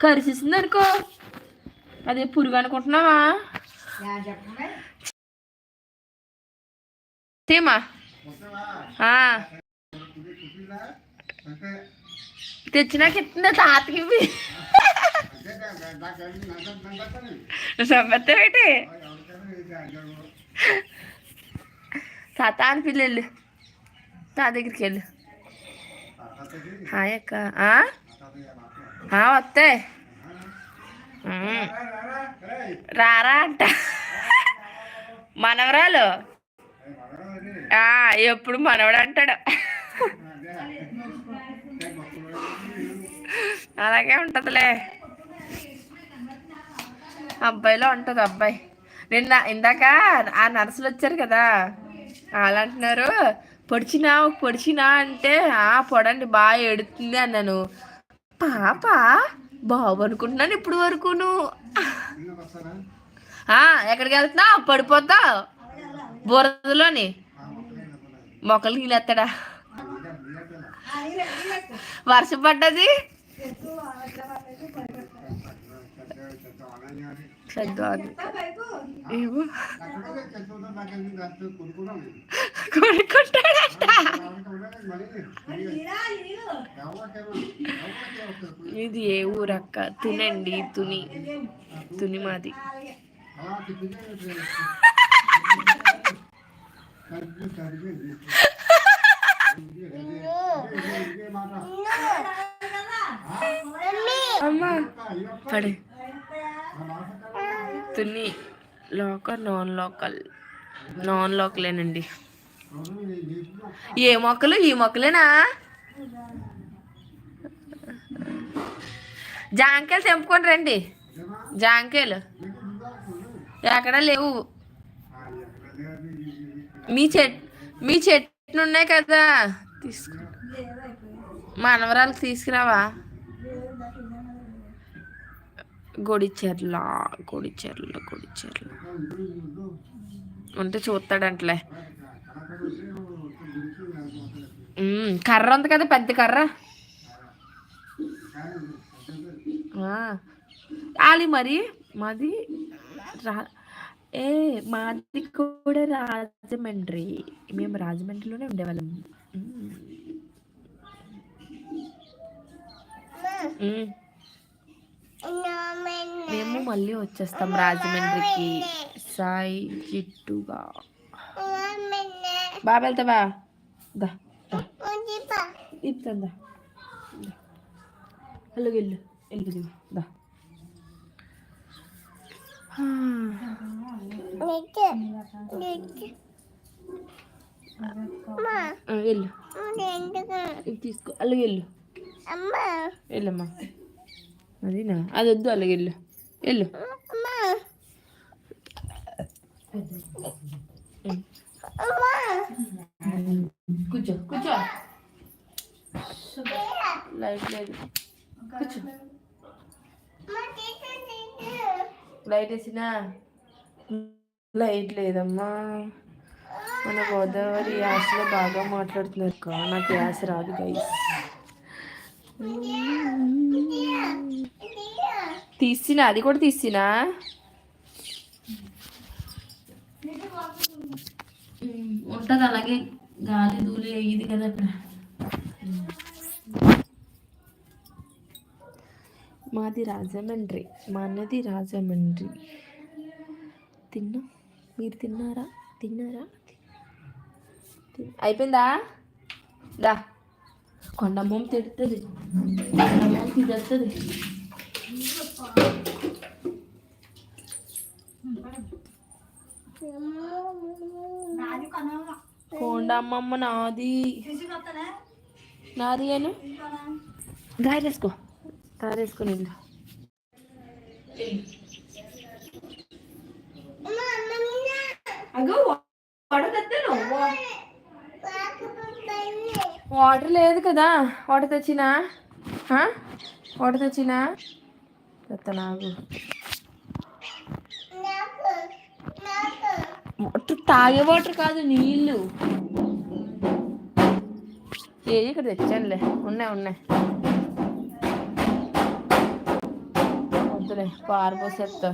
కరిసేసింది అనుకో, అదే పురుగు అనుకుంటున్నావా? తీమా తెచ్చినాక ఇస్తుందా తాతకి సంబత్తేటి తాత అని పిల్లలు తాత దగ్గరికి వెళ్ళు. హాయ్ అక్క. వస్తే రారా అంట మనవరాలు. ఎప్పుడు మనవడు అంటాడు. అలాగే ఉంటుందిలే, అబ్బాయిలో ఉంటుంది అబ్బాయి. ఇందాక ఆ నర్సులు వచ్చారు కదా, వాళ్ళు అంటున్నారు పొడిచినా అంటే పొడండి బాగా ఎడుతుంది అన్నాను. పాప బాబు అనుకుంటున్నాను ఇప్పుడు వరకును. ఎక్కడికి వెళ్తున్నావు? పడిపోతావు బురదలోని. మొక్కలు నీళ్ళెత్తాడా? వర్షం పడ్డది. కొనుక్కుంటాడట. ఇది ఏ ఊరక్క? తునండి, తుని మాది. అమ్మా పడే తుని లోకల్ నాన్ లోకలేనండి. ఏ మొక్కలు? ఈ మొక్కలేనా? జాంకాయలు తెంపుకొని రండి. జాంకాయలు ఎక్కడా లేవు. మీ చెట్లు ఉన్నాయి కదా, తీసుకో. మనవరాలకు తీసుకురావా? గొడిచెర్ల ఉంటే చూస్తాడంటలే. కర్ర ఉంది కదా, పెద్ద కర్ర. ఆలి మరి మాది మాది కూడా రాజమండ్రి. మేము రాజమండ్రిలోనే ఉండేవాళ్ళం. మేము మళ్ళీ వచ్చేస్తాం రాజమండ్రికి. సాయి జిట్టుగా బాగా వెళ్తావా? ఇస్తుందా? వెళ్ళు దా. వెళ్ళు తీసుకో. అలాగే వెళ్ళమ్మా. అదినా? అది వద్దు, అలాగే వెళ్ళు. కూర్చో. లైట్ లేదు, కూర్చో. లైట్ వేసినా? లైట్ లేదమ్మా. మన గోదావరి యాసలో బాగా మాట్లాడుతున్నారు కా, నాకు యాస రాదు గైస్. తీసినా, అది కూడా తీసినా. ఉంటుంది అలాగే, గాలి దూలి అయ్యింది కదా అక్కడ. మాది రాజమండ్రి, మనది రాజమండ్రి. మీరు తిన్నారా? అయిపోయిందా? దా. కొండమ్మ తిడుతుంది, తిడుతుంది. కొండమ్మమ్మ నాది అను. దారేసుకోని వెళ్ళు. వాటర్ లేదు కదా, వాటర్ తెచ్చినా నాకు తాగే వాటర్ కాదు, నీళ్ళు. ఇక్కడ తెచ్చానులే, ఉన్నాయి. వద్దులే పారపోసేత్తా